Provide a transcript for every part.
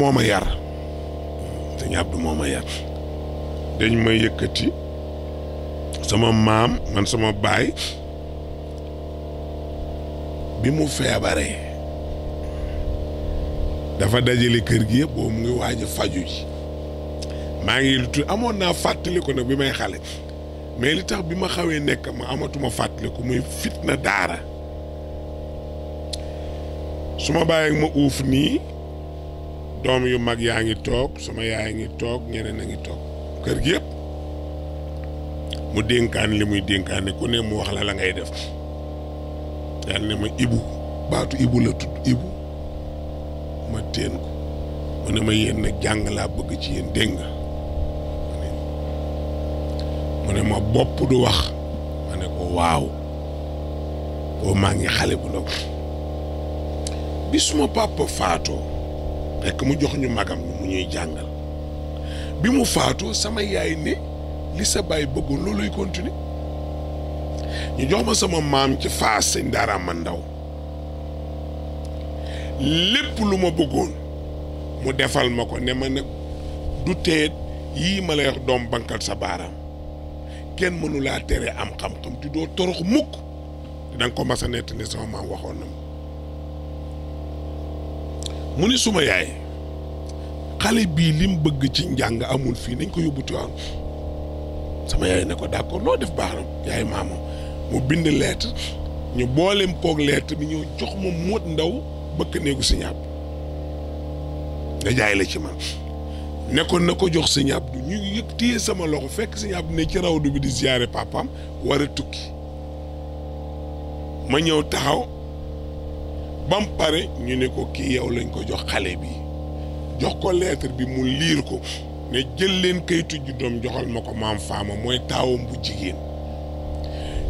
moo ma yar sëñ Abdou moo ma yar dañ ma yëkkati sama maam man sama baay bi mu feebaree dafa dajale kër gi yëpp boobu mu ngi waaj a faju ji maa ngi lu tudd amoon naa fàttaliku nag bi may xale mais li tax bi ma xawee nekk ma amatuma fàttaliku muy fitna daara su ma bàyyi ma uuf nii doom yu mag yaa ngi toog sama yaay ngi toog ñeneen a ngi toog kër gi yëpp mu dénkaan li muy dénkaan ne ku ne mu wax la ngay def daal ne ma ibu baatu ibu la tudd ibu ma teen ko mu ne ma yéen nag jàng laa bëgg ci yéen dégg nga mu ne ma bopp du wax ma ne ko waaw boo maa ngi xale bu ndaw bi suma papa faatoo fekk mu jox ñu magam mu ñuy jàngal bi mu faatoo sama yaay ne li sa baay bëggoon looluy continuer ñu jox ma sama maam ci Faas sëñ Daara man ndaw lépp lu ma bëggoon mu defal ma ko ne ma nag du teet yii ma lay wax doom bankal sa baaraam kenn mënu laa tere am xam-xam te doo torox mukk te danga ko mas a nett ne sama maam waxoon na ma mu ni suma yaay xale bii lim bëgg ci njàng amul fii nañ ko yóbbu Tiwaawan sama yaay ne ko d'accord loo def baax na yaay maamam mu bind lettre ñu booleem koog lettre bi ñëw jox ma mot ndaw bëkk néegu Sëñ Abdu nga jaay la ci man nekkoon na ko jox Sëñ Abdu ñu yëg téye sama loxo fekk Sëñ Abdu ne ci rawdu bi di ziyaare papaam war a tukki ma ñëw taxaw bam pare ñu ne ko kii yow lañ ko jox xale bi jox ko lettre bi mu liir ko ne jël leen kayitu juddoom joxal ma ko maam Faama mooy taawam bu jigéen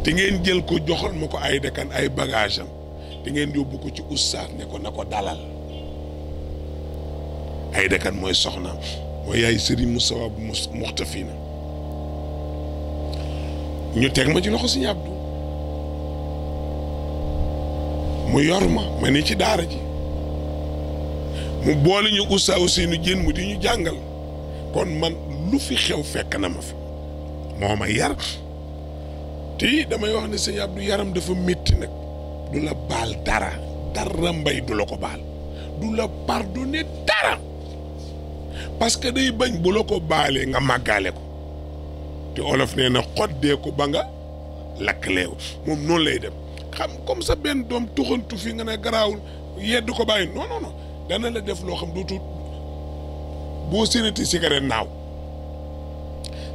te ngeen jël ko joxal ma ko ay dekan ay bagage am te ngeen yóbbu ko ci oustaz ne ko na ko dalal ay dekan mooy soxnaam mooy yaay Serigne Moustapha bu Muxtafina ñu teg ma ci loxo Sëñ Abdu mu yor ma ni ci daara ji mu boole ñu oustaz Ousseynou Diène mu di ñu jàngal kon man lu fi xew fekk na ma fi moo ma yar te damay wax ne Sëñ Abdu yaram dafa métti nag du la baal dara mbay du la ko baal du la pardonner dara parce que day bañ bu la ko baalee nga màggaale ko te olof nee na xoddee ko ba nga lakklee ko moom noonu lay dem xam comme sa benn doom tuxantu fi nga ne garaawul yedd ko bàyyi non dana la def loo xam dootul boo séenati cigarette naaw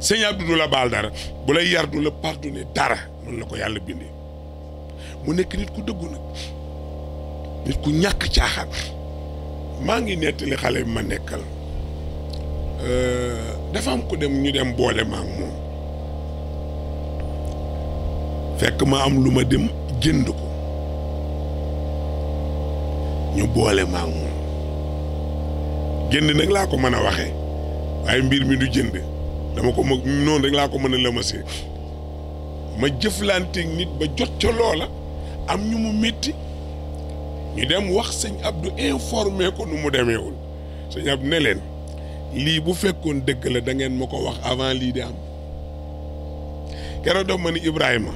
Sëñ Abdu du la baal dara bu lay yar du la pardonner dara noonu la ko yàlla bindee mu nekk nit ku dëggu nag nit ku ñàkk caaxaan maa ngi nettali xale bi ma nekkal dafa am ku dem ñu dem boole ma ak moom fekk ma am lu ma dem jënd ko ñu boole ma ak moom jënd nag laa ko mën a waxee waaye mbir mi du jënd dama ko noonu rek laa ko mën a lëmasee ma jëflanteeg nit ba jot ca loola am ñu mu métti ñu dem wax Sëñ Abdu informé ko nu mu demeewul Sëñ Abdu ne leen lii bu fekkoon dëgg la da ngeen ma ko wax avant lii di am keroog daf ma ni Ibrahima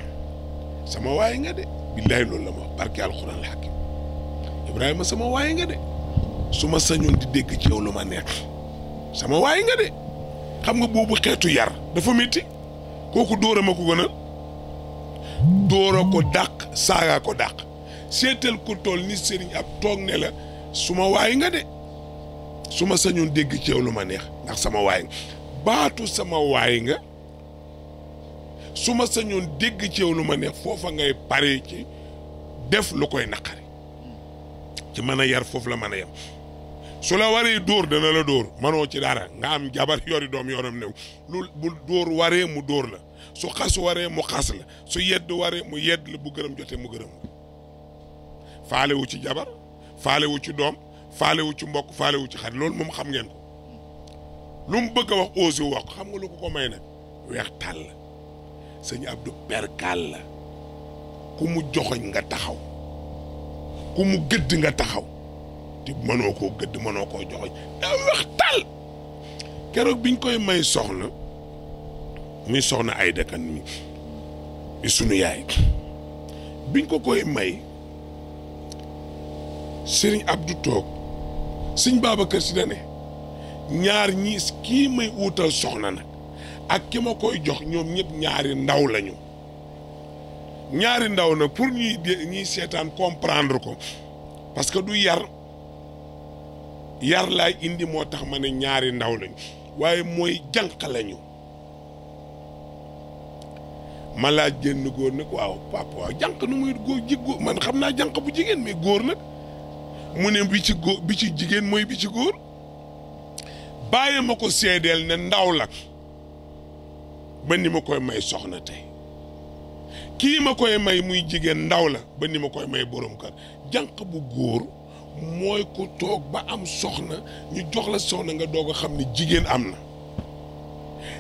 sama waay nga de billaay loolu la ma wax barke alxuraan al hakim Ibrahima sama waay nga de su ma sañoon di dégg ci yow lu ma neex sama waay nga de xam nga boobu xeetu yar dafa métti kooku dóora ma ko gënal dóora ko dàq saaga ko dàq seetal ko tool ni sëriñ ab toog ne la su ma waay nga de su ma sañoon dégg ci yow lu ma neex ndax sama waay nga baatu sama waay nga su ma sañoon dégg ci yow lu ma neex foofa ngay pare ci def lu koy naqari ci mën a yar foofu la mën a yem su la waree dóor dana la dóor manoo ci dara nga am jabar yori doom yoonam new lu bu dóor waree mu dóor la su xas waree mu xas la su yedd waree mu yedd la bu gërëm jotee mu gërëm faale wu ci jabar faale wu ci doom faale wu ci mbokk faale wu ci xarit loolu moom xam ngeen ko lu mu bëgg a wax aussi wax xam nga lu ko may nag weex tàll la Sëñ Abdu perkaal la ku mu joxoñ nga taxaw ku mu gëdd nga taxaw te mënoo koo gëdd mënoo koo joxoñ daa wax tal keroog biñ koy may soxna muy soxna Ayda Kan mi sunu yaay biñ ko koy may Sëriñ Abdou toog Sëriñ Babacar Si dane ñaar ñi kii may uutal soxna nag ak ki ma koy jox ñoom ñëpp ñaari ndaw lañu ñaari ndaw nag pour ñuy seetaan comprendre ko parce que du yar laay indi moo tax ma ne ñaari ndaw lañu waaye mooy jànq lañu ma laaj génn góor nag waaw papa waaw jànq nu muy góor ji góor man xam naa jànq bu jigéen mais góor nag mu ne bi ci jigéen mooy bi ci góor bàyyi ma ko seedeel ne ndaw la ba ni ma koy may soxna tey kii ma koy may muy jigéen ndaw la ba ni ma koy may borom kër jànq bu góor mooy ko toog ba am soxna ñu jox la soxna nga doog a xam ne jigéen am na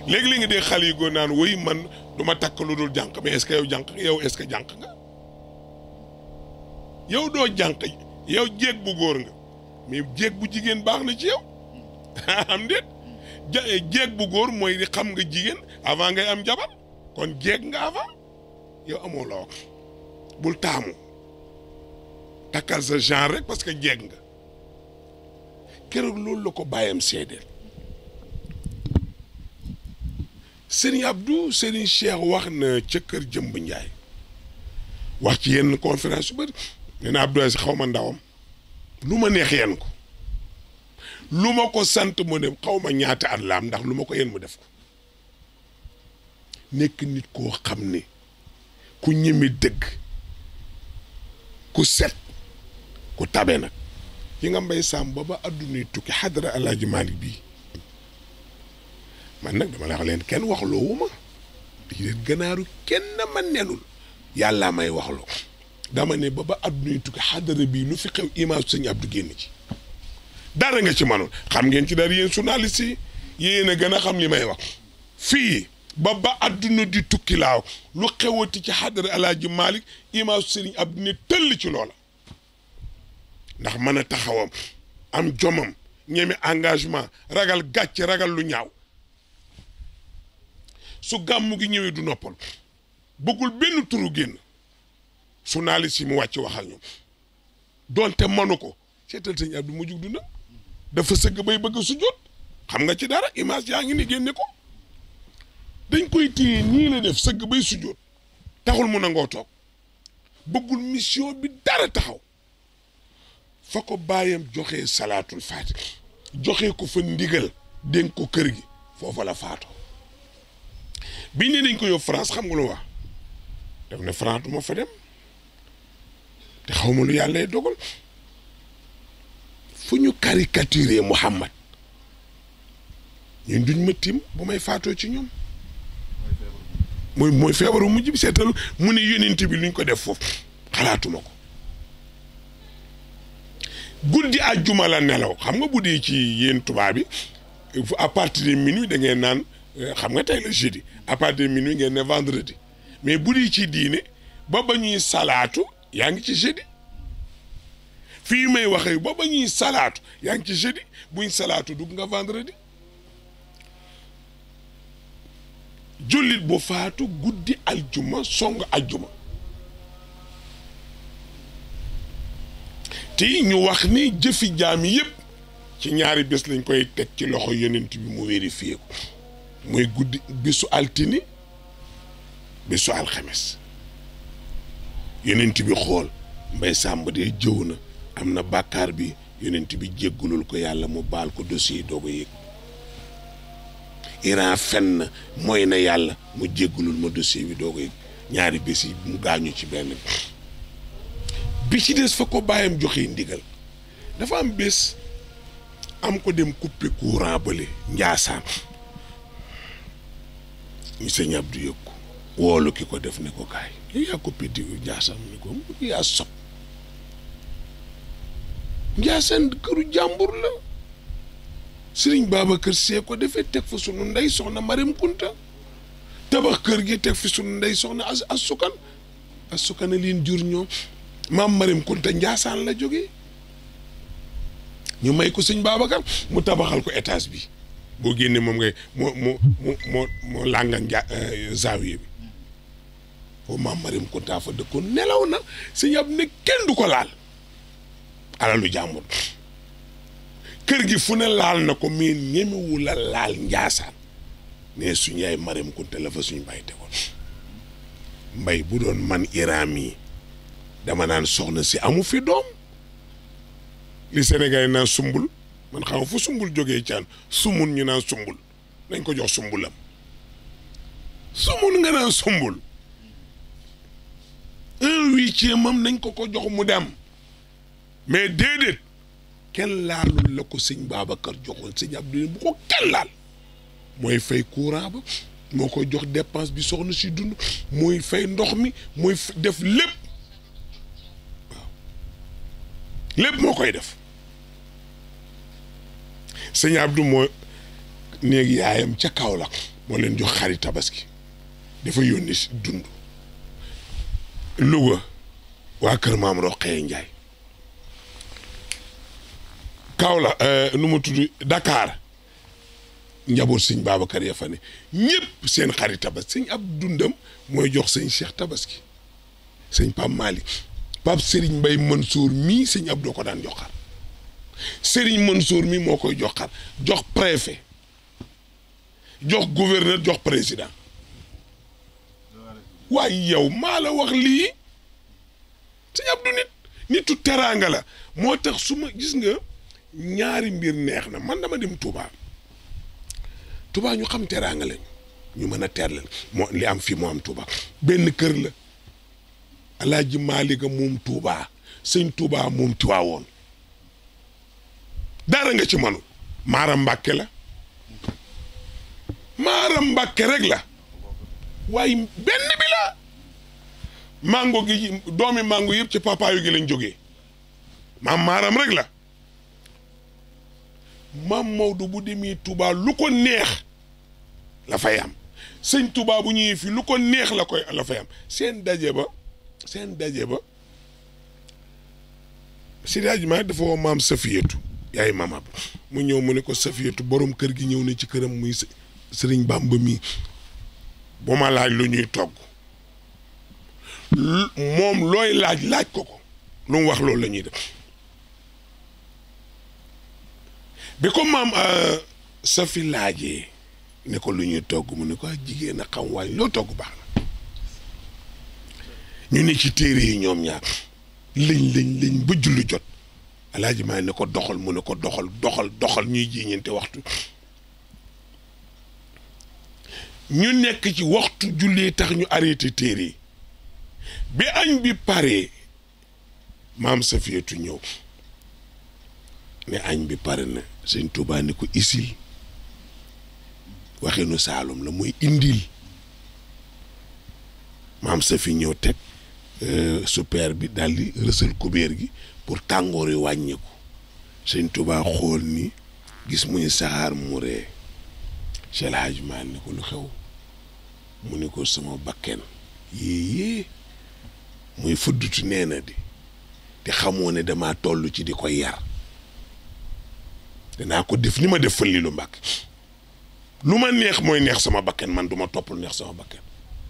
léegi-léegi nga dee xale yi góor naan woy man du ma takk lu dul jànq mais est-ce que yow est-ce que jànq nga yow doo jànq yow jéeg bu góor nga mais jéeg bu jigéen baax na ci yow am déet jéeg bu góor mooy xam nga jigéen avant ngay am jabar kon jéeg nga avant yow amoo la wax bul taamu takkal sa genre rek parce que jéeg nga keroog loolu la ko bàyyam seedeel Serigne Abdou Serigne Cheikh wax na ca kër Jëmb Njaay wax ci yenn conférence yu bëri nee na Abdou Aziz xaw ma ndawam lu ma neex yenn ko lu ma ko sant mu ne xaw ma ñaata at la am ndax lu ma ko yenn mu def ko nekk nit koo xam ne ku ñemi dëgg ku set ku tabe nag yi nga Mbay Samb ba addunay tukki xadara Alaaji Maalik bii man nag dama la wax leen kenn waxloo wu ma di leen gënaaru kenn ma nenul yàlla may waxloo dama ne ba addunay tukki xadara bii lu fi xew image Sëñ Abdou génn ci dara nga ci manoon xam ngeen ci dara yéen journaliste yi yéen a gën a xam li may wax fii ba adduna di tukki laaw lu xewati ci xadara Alaaji Maalik image Sëriñ Abdou ne tëll ci loola ndax mën a taxawam am jomam ñeme engagement ragal gàcce ragal lu ñaaw su gàmmu gi ñëwee du noppal bëggul benn turu génn journaliste yi mu wàcc waxal ñoom donte manu ko seetal Sëñ Abdou mu jug duna dafa sëgg bay bëgg su jot xam nga ci dara image yaa ngi ni génne ko dañ koy téye nii la def sëgg bay su jot taxul mu nangoo toog bëggul mission bi dara taxaw fa ko bàyyam joxee salaatul faati joxee ko fa ndigal dénk ko kër gi foofa la faatoo biñ ne dañ ko yóbbu France xam nga lu wax def ne France du ma fa dem te xaw ma lu yàlla dogal fu ñu caricaturé Muhammad ñun duñ ma tim bu may faatoo ci ñoom mooy feebaru mujj bi seetal mu ne yonent bi luñ ko def foofu xalaatuma ko guddi àjjuma la nelaw xam nga bu dee ci yéen tubaab bi à partir de minuit da ngeen naan xam nga tey la jeudi à partir de minuit ngeen ne vendredi mais bu dee ci diine ba ñuy salaatu yaa ngi ci jeudi fii may waxee ba ñuy salaatu yaa ngi ci jeudi buñ salaatu dugg nga vendredi jullit bu faatu guddi aljuma song aljuma te ñu wax ni jëfi jaam yépp ci ñaari bés lañ koy teg ci loxo yonent bi mu vérifié ko muy guddi bisu altini bisu alxames yonent bi xool Mbay Samb de jëw na am na bàkkaar bi yonent bi jéggalul ko yàlla mu baal ko dossier doo ko yëg Iran fenn mooy na yàlla mu jéggalul ma dossier bi doo ko yëg ñaari bés yi mu gaañu ci benn bi ci des fa ko bàyyam joxe ndigal dafa am bés am ko dem couper courant bale Njaasaan ñu Sëñ Abdou yëg ko woolu ki ko def ne ko kaay yow yaa coupé di Njaasaan mu ne ko yaa sob Njaasaan këru jàmbur la Sëriñ Babacar See ko defee teg fa sunu ndey soxna Marim Kunta tabax kër gi teg fi sunu ndey soxna as sukan a leen jur ñoom maam Marim Kunta Njaasaan la jógee ñu may ko sëñ Babacar mu tabaxal ko étage bi boo génnee moom ngay moo làngan zaawiye bi foofu maam Marim Kunta fa dëkkoon nelaw na sëñ ab ne kenn du ko laal alalu jàmbur kër gi fu ne laal na ko mais ñemewu la laal Njaasaan ne suñu yaay Marim Kunta la fa suñu bàyyi tegoon mbay bu doon man Iram yi dama naan soxna si amu fi doom li Sénégal yi naan sumbul man xam fu sumbul jógee caan sumun ñu naan sumbul nañ ko jox sumbulam sumun nga naan sumbul 1/8 nañ ko jox mu dem mais déedéet kenn laalul la ko sëñ Babacar joxoon sëñ Abdou bu ko kenn laal mooy fay courant ba moo koy jox dépense bi soxna si dund mooy fay ndox mi mooy def lépp waaw lépp moo koy def sëñ Abdou moo néeg yaayam ca Kaolack moo leen jox xari tabaski dafa yónni si dund Louga waa kër maam Roqee Njaay Kaolack nu mu tudd Dakar njaboot sëñ Babacar ya fa ne ñëpp seen xarit tabaski sëñ ab dundam mooy jox sëñ Cheikh tabaski sëñ Pape Malick Pape Serigne Mbaye Mansour mii sëñ Abdou ko daan jox xar Serigne Mansour mii moo koy jox xar jox préfet jox gouverneur jox président waaye yow maa la wax lii sëñ Abdou nitu teraanga la moo tax su ma gis nga ñaari mbir neex na man dama dem Touba ñu xam teraanga lañ ñu mën a teerle moo li am fii moo am Touba benn kër la Alaaji Maaliga moom Touba sëñ Touba moom Tiwaawoon dara nga ci manul Maaram Mbàkke la Maaram Mbàkke rek la waaye benn bi la mango gi doomi mango yëpp ci papaayu gi lañ jógee maam Maaram rek la maam Maodo bu demee Touba lu ko neex la fay am sëñ Touba bu ñëwee fi lu ko neex la fay am seen daje ba Seydi Hadji Malick dafa woo maam Safiyatu yaay maam mu ñëw mu ne ko Safiyatu borom kër gi ñëw na ci këram muy sëriñ Bamba mi bu ma laaj lu ñuy togg moom looy laaj ko lu mu wax loolu la ñuy def bi ko maam Safi laajee ne ko lu ñuy togg mu ne ko jigéen a xam waaye loo togg baax na ñu ne ci téere yi ñoom ñaar lañ ba julli jot Alaaji maa ne ko doxal mu ne ko doxal ñuy jiiñante waxtu ñu nekk ci waxtu julli tax ñu arrêté téere yi bi añ bi paree maam Safiyatu ñëw ne añ bi pare na sëñ Tuubaa ni ko isil waxinu Saalum la muy indil maam Safi ñëw teg super bi daal di rësal kubéer gi pour tàngoor yi wàññeeku sëñ Tuubaa xool ni gis muy saxaar mu ree Cheikh El Hadj Malick ni ko lu xew mu ni ko sama bakken yéeyée muy fuddutu nee na di te xamoo ne damaa toll ci di ko yar danaa ko def ni ma def fëlli lu mbàkk lu ma neex mooy neex sama bakken man du ma topp lu neex sama bakken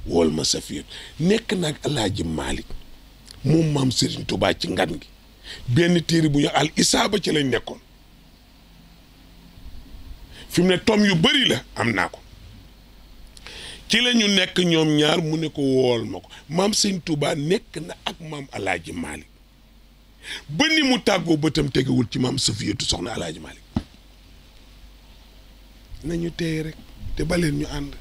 wool ma Safiyat nekk nag Alaaji Malick moom maam Serigne Touba ci ngan gi benn téere bu ñu al isaaba ci lañ nekkoon fi mu ne tom yu bari la am naa ko ci la ñu nekk ñoom ñaar mu ne ko wool ma ko maam Serigne Touba nekk na ak maam Alaaji Malick ba ni mu tàggoo bëtam tegewul ci maam Safiyatu soxna Alaaji Malick nañu tey rek te baleen ñu ànd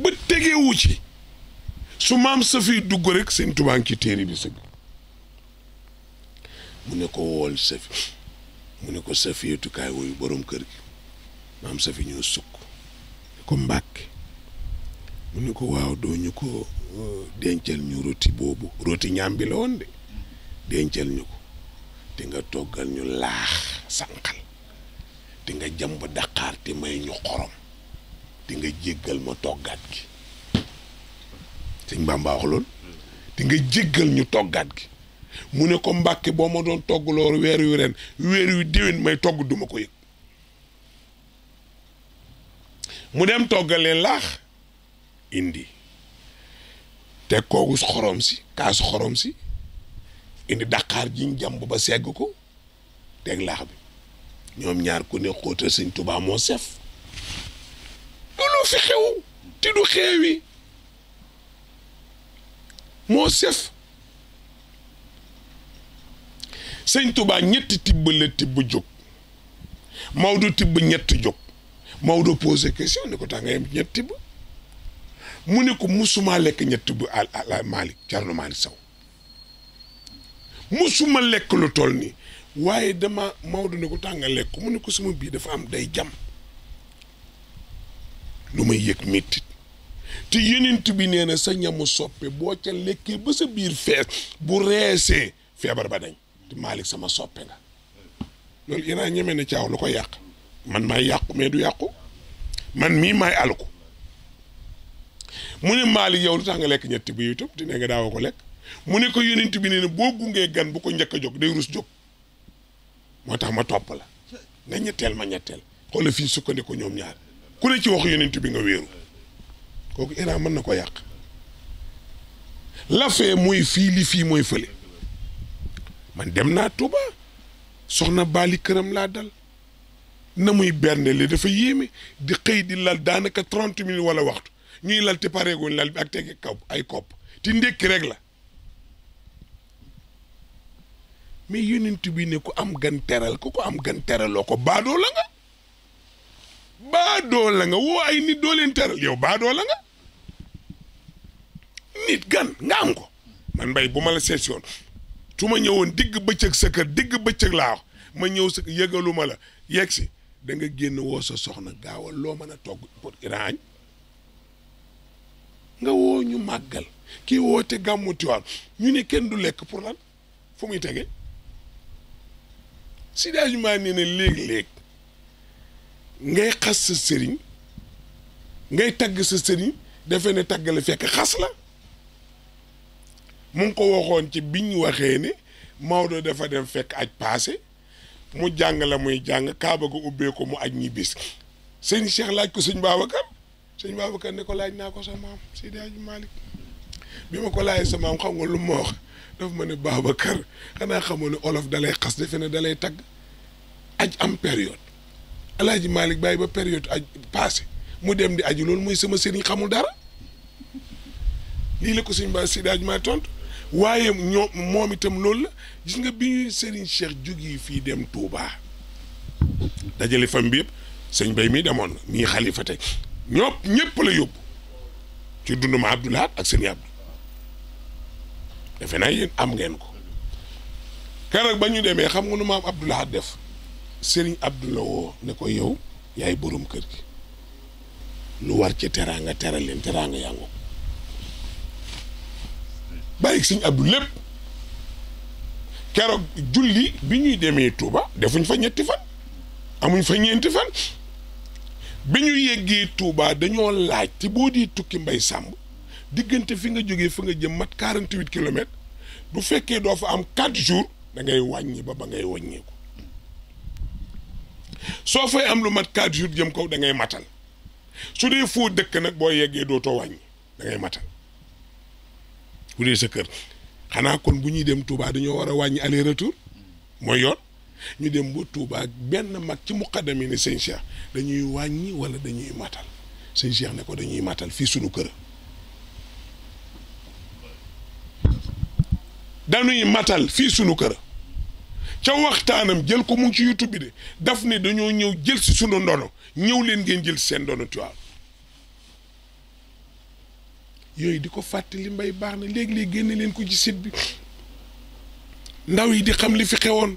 ba tegewu ci su maam Safi dugg rek sëñ Tuubaa ngi ci téere bi sëgg mu ne ko wool Safi mu ne ko Safiyatu kaay woyu borom kër gi maam Safi ñoo sukk ne ko Mbàkke mu ne ko waaw doo ñu ko dencal ñu roti boobu roti ñaam bi la woon de dencal ñu ko te nga toggal ñu laax sànqal te nga jàmb daqaar te may ñu xorom te nga jéggal ma toggaat gi sëñ Bamba wax loolu te nga jéggal ñu toggaat gi mu ne ko Mbàkke boo ma doon togg loolu weer yu ren weer yu déwén may togg duma ko yëg mu dem toggal leen laax indi teg koogu xorom si kaasu xorom si indi daqaar jiñ jàmb ba segg ko teg laax bi ñoom ñaar ku ne xóotal Sëñ Tuubaa moo sef loolu fi xew te du xewi moo sef Sëñ Tuubaa ñetti tibb la tibb jóg Maodo tibb ñetti jóg Maodo posé question ne ko tax nga yem ñetti tibb mu ne ko musuma lekk ñetti tibb al Malick Thierno Malick Sow musuma lekk lu toll nii waaye dama Maodo ne ko tax nga lekk mu ne ko sama bii dafa am day jam lu may yëg mettit te yenent bi nee na sa ñamu soppe boo ca lekkee ba sa biir fees bu reesee feebar ba dañ te Malick sama soppe nga loolu yéen a ñeme ne caaw lu ko yàq man maay yàqu mais du yàqu man mii maay alku mu ne Malick yow lu tax nga lekk ñetti bi itam te ne nga daawoo ko lekk mu ne ko yenent bi nee na boo gungee gan bu ko njëkk a jóg day rus jóg moo tax ma topp la nga ñetteel ma ñetteel xoolal fii sukkandiku ñoom ñaar ku ne ci waxu yenent bi nga wéeru kooku Iran mën na ko yàq la fee mooy fii li fii mooy fële man dem naa Touba soxna Bali këram laa dal na muy berne li dafa yéeme di xëy di lal daanaka 30 minutes wala waxtu ñuy lal te pareeguñ lal bi ak tege kaw ay kopp ti ndékki rek la mais yonent bi ne ku am gan teral ku ko am gan teraloo ko baadoo la nga baadoo la nga woo ay nit doo leen teral yow baadoo la nga nit gan nga am ko man mbay bu ma la seesioon su ma ñëwoon digg bëccëg sa kër digg bëccëg laa wax ma ñëw sa yëgaluma la yegg si da nga génn woo sa soxna gaawal loo mën a togg pour iraañ nga woo ñu màggal kii woote gàmmu Tiwaawan ñu ne kenn du lekk pour lan fu muy tege si daaju maa nee ne léeg-léeg ngay xas sa sëriñ ngay tagg sa sëriñ defe ne tagg la fekk xas la mu ngi ko waxoon ci biñ waxee ne Maodo dafa dem fekk aj paase mu jàng la muy jàng kaaba ga ubbee ko mu aj ñi bis sëñ Cheikh laaj ko sëñ Babacar ne ko laaj naa ko sa maam Seydi Hadji Malick bi ma ko laajee sa maam xam nga lu ma wax dafa ma ne Babacar xanaa xamoo ne olof dalay xas defe ne dalay tagg aj am période Alaaji Malick bàyyi ba période aj passé mu dem di aji loolu mooy sama sëriñ xamul dara lii la ko sëñ Ba Seydi Hadji Malick tontu waaye moom itam loolu la gis nga bi ñuy Serigne Cheikh jógee fii dem Touba dajale fam bi yëpp sëñ Bay mii demoon na mii xalifa tey ñëpp la yóbbu ci dunduma Abdoulaye ak sëñ Abdou defe naa yéen am ngeen ko keroog ba ñu demee xam nga nu maam Abdoulaye def Serigne Abdou la woo ne ko yow yaay borom kër gi lu war ci teraanga teral leen teraanga yango bàyyi sëñ Abdou lépp keroog julli bi ñuy demee Touba defuñ fa ñetti fan amuñ fa ñeenti fan bi ñu yeggee Touba dañoo laaj te boo di tukki Mbay Sàmb diggante fi nga jógee fa nga jëm mat 48 kilomètres bu fekkee doo fa am 4 jours da ngay wàññi ba ngay wàññeeku soo fay am lu mat 4 jours jëm kaw da ngay matal su dee foo dëkk nag boo yeggee dootoo wàññi da ngay matal bu dee sa kër xanaa kon bu ñuy dem Touba dañoo war a wàññi aller retour mooy yoon ñu dem ba Touba benn mag ci muqaddam yi ne sëñ Cheikh dañuy wàññi wala dañuy matal sëñ Cheikh ne ko dañuy matal fii sunu kër dañuy matal fii sunu kër ca waxtaanam jël ko mu ngi ci YouTube bi de daf ne dañoo ñëw jël si sunu ndono ñëw leen ngeen jël si seen ndono Tiwaawan yooyu di ko fàttali mbay baax na léegi-léegi génne leen ko ci site bi ndaw yi di xam li fi xewoon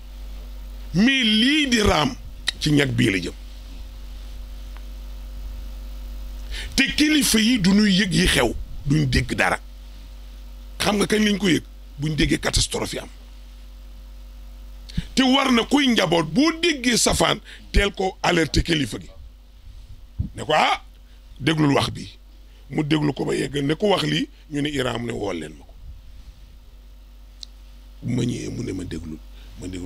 mais lii di raam ci ñag bii la jëm te kilifa yi du ñuy yëg yi xew duñ dégg dara xam nga kañ lañ ko yëg buñ déggee catastrophe yi am te war na kuy njaboot boo déggee safaan teel ko alerter kilifa gi ne ko déglul wax bi mu déglu ko ba yegg ne ko wax lii ñu ne Iran ne wool leen ma ko ma ñëwee mu ne ma déglul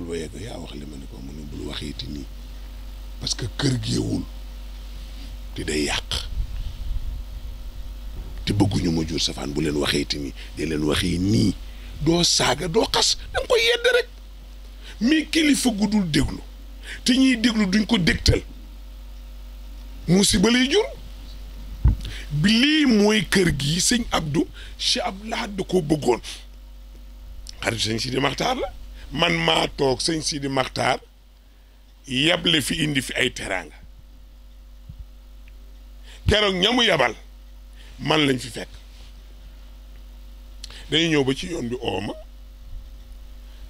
ba yegg yaa wax li ma ne ko mu ne bul waxeeti nii parce que kër géewul te day yàq te bëgguñu ma jur safaan bu leen waxeeti nii de leen waxee nii doo saaga doo xas danga koy yedd rek mais kilifa gudul déglu te ñiy déglu duñ ko dégtal musiba lay jur bi lii mooy kër gi sëñ Abdou Cheikh Abdou Lahad da koo bëggoon xarit sëñ Sidi Maxtaar la man maa toog sëñ Sidi Maxtaar yable fi indi fi ay teraanga keroog ñamu yabal man lañ fi fekk dañuy ñëw ba ci yoon bi ooma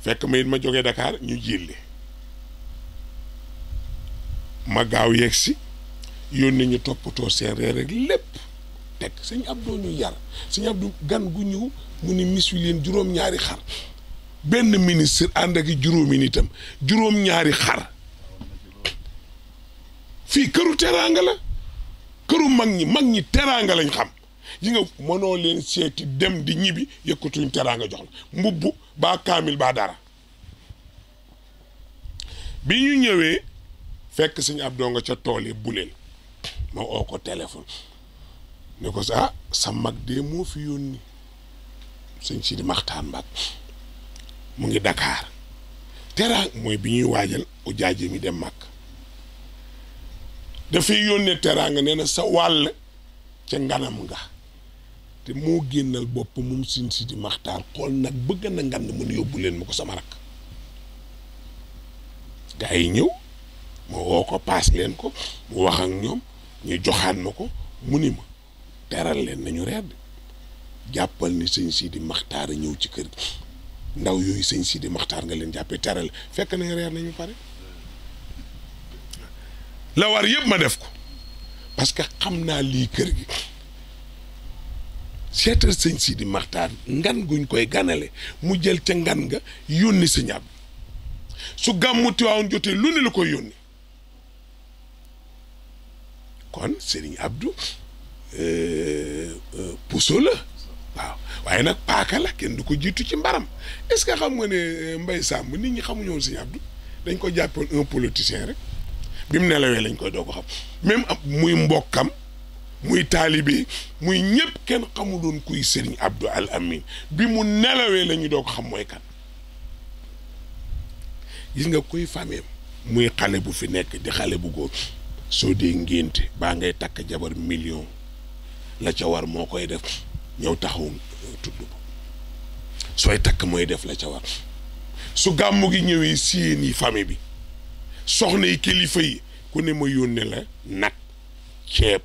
fekk ma it ma jógee Dakar ñu jilli ma gaaw yegg si yónni ñu toppatoo seen reer rek lépp teg sëñ Abdou ñu yar sëñ Abdou gan gu ñëw mu ni mis wi leen juróom-ñaari xar benn ministre ànd ak juróomi nitam juróom-ñaari xar fii këru teraanga la këru mag ñi teraanga lañ xam yi nga mënoo leen seeti dem di ñibbi yëkkatuñ teraanga jox la mbubbu baa kaamil baa dara bi ñu ñëwee fekk sëñ Abdou nga ca tool yi buleel ma oo ko téléphone ne ko sa mag de moo fi yónni sëñ Sidi Maxtaar Mbàkke mu ngi Dakar teraanga mooy bi ñuy waajal u jaaje mi dem Makka dafay yónnee teraanga nee na sa wàll ca nganam nga te moo génnal bopp moom sëñ Sidi Maxtaar xool nag bëgg na ngan mun yóbbu leen ma ko sama rakk gaa yi ñëw ma woo ko paas leen ko mu wax ak ñoom ñu joxaat ma ko mu ni ma teral leen nañu reer de jàppal ni sëñ Sidi Maxtaar a ñëw ci kër gi ndaw yooyu sëñ Sidi Maxtaar nga leen jàppee teral fekk nañ reer nañu pare la war yëpp ma def ko parce que xam naa lii kër gi seetal sëñ Sidi Maxtaar ngan guñ koy ganale mu jël ca ngan nga yónni sëñ Abdou su gàmmu Tiwaawan jotee lu ne la koy yónni kon Serigne Abdou puso la waaw waaye nag paaka la kenn du ko jiitu ci mbaram est-ce que xam nga ne Mbaye Samb nit ñi xamuñu woon Serigne Abdou dañ ko jàppoon un politicien rek bi mu nelawee lañ koy doo ko xam même muy mbokkam muy taalibe muy ñëpp kenn xamuloon kuy Serigne Abdou Al Amin bi mu nelawee la ñu doo ko xam mooy kan gis nga koy fameem muy xale bu fi nekk di xale bu góor soo dee ngénte baa ngay takk jabar million la ca war moo koy def ñëw taxaw tudd ko sooy takk mooy def la ca war su gàmmu gi ñëwee siyeen yi famille bi soxna yi kilifa yi ku ne ma yónnee la nag ceeb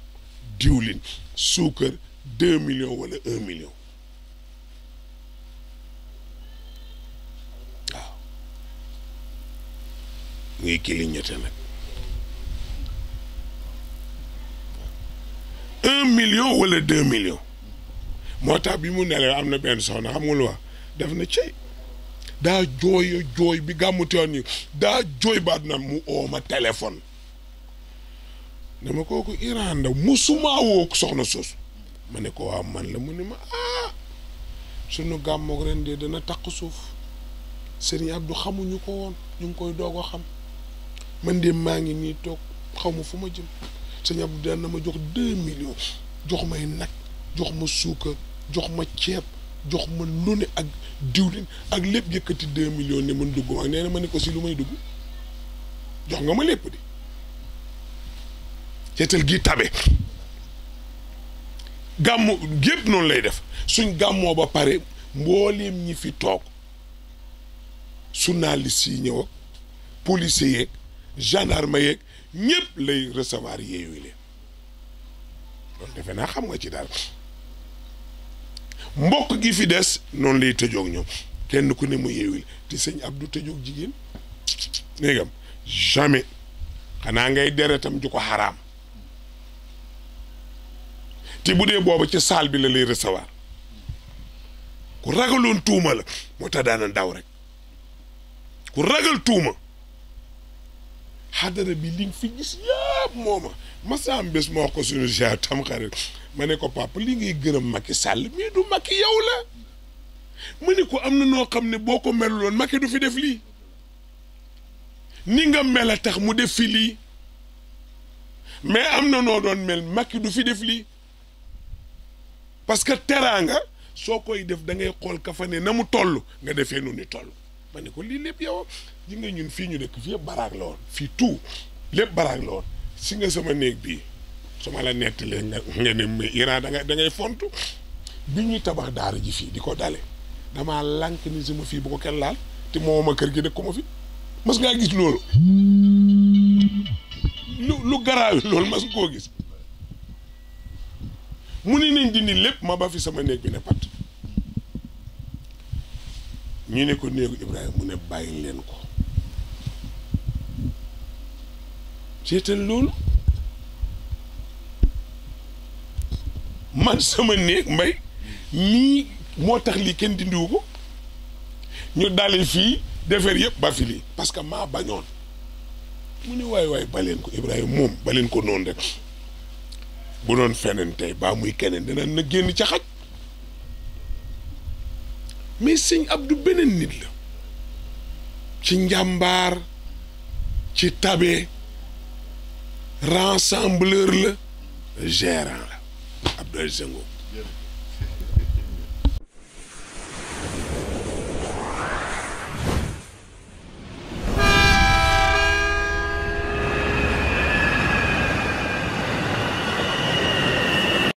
diwlin suukar 2 millions wala 1 million waaw ngay kili ñette nag 1 million wala 2 millions moo tax bi mu nelawee am na benn soxna xam nga lu wax def na cey daa jooy bi gàmmu teewoon ni daa jooy baat na mu oo ma téléphone dama kooku Iran ndaw musuma woo soxna soosu ma ne ko waaw man la mu ne ma sunu gàmmoog ren de dana takk suuf Serigne Abdou xamuñu ko woon ñu ngi koy doog a xam man de maa ngi nii toog xaw ma fu ma jëm Serigne Abdou dana ma jox 2 millions jox may nag jox ma suukar jox ma ceeb jox ma lu ne ak diwlin ak lépp yëkkati 2 millions ne man dugg ak nee na ma ne ko si lu may dugg jox nga ma lépp di seetal gi tabe gàmmu gépp noonu lay def suñ gàmmoo ba pare mbooleem ñi fi toog journaliste yi ñëw ak policier yeeg gendarme yeeg ñëpp lay recevoir yeeyu leen loolu defe naa xam nga ci daal mbokk gi fi des noonu lay tëjoog ñoom kenn ku ne mu yeewil te sëñ Abdou tëjoog jigéen néegam jamais xanaa ngay deretam ju ko xaraam te bu dee booba ci saal bi la lay recevoir ku ragaloon tuuma la moo tax daana daw rek ku ragal tuuma xadara bi li nga fi gis yëpp mooma masaam bés ma wax ko suñu jaar tam xarit ma ne ko papa li ngay gërëm Macky Sall mais du Macky yow la ma ni ko am na noo xam ne boo ko meluloon Macky du fi def lii ni nga mel a tax mu def fi lii mais am na noo doon mel Macky du fi def lii parce que teraanga soo koy def da ngay xool ka fa ne na mu toll nga defee nu ni toll ma ne ko lii lépp yow ji nga ñun fii ñu dëkk fii yëpp baraag la woon fii tout lépp baraag la woon si nga sama néeg bii su ma la nettalee nga ne mais Iran da ngay fontu bi ñuy tabax daara ji fii di ko dale damaa lànk ni sama fii bu ko kenn laal te mooma kër gi dëkk ko ma fi mas ngaa gis loolu lu garaaw loolu mas nga koo gis mu ni nañ dindi lépp ma ba fi sama néeg bi ne pat ñu ne ko néegu Ibrahima mu ne bàyyi leen ko seetal loolu man sama néeg mbay nii moo tax lii kenn dindiwu ko ñu dali fii defar yëpp ba fi lii parce que maa bañoon mu ne waay baleen ko Ibrahima moom baleen ko noonu rek bu doon feneen tey baa muy keneen dana na génn ca xaj mais sëñ Abdou beneen nit la ci njàmbaar ci tabe rassembleur la gérant la Abdou Senghor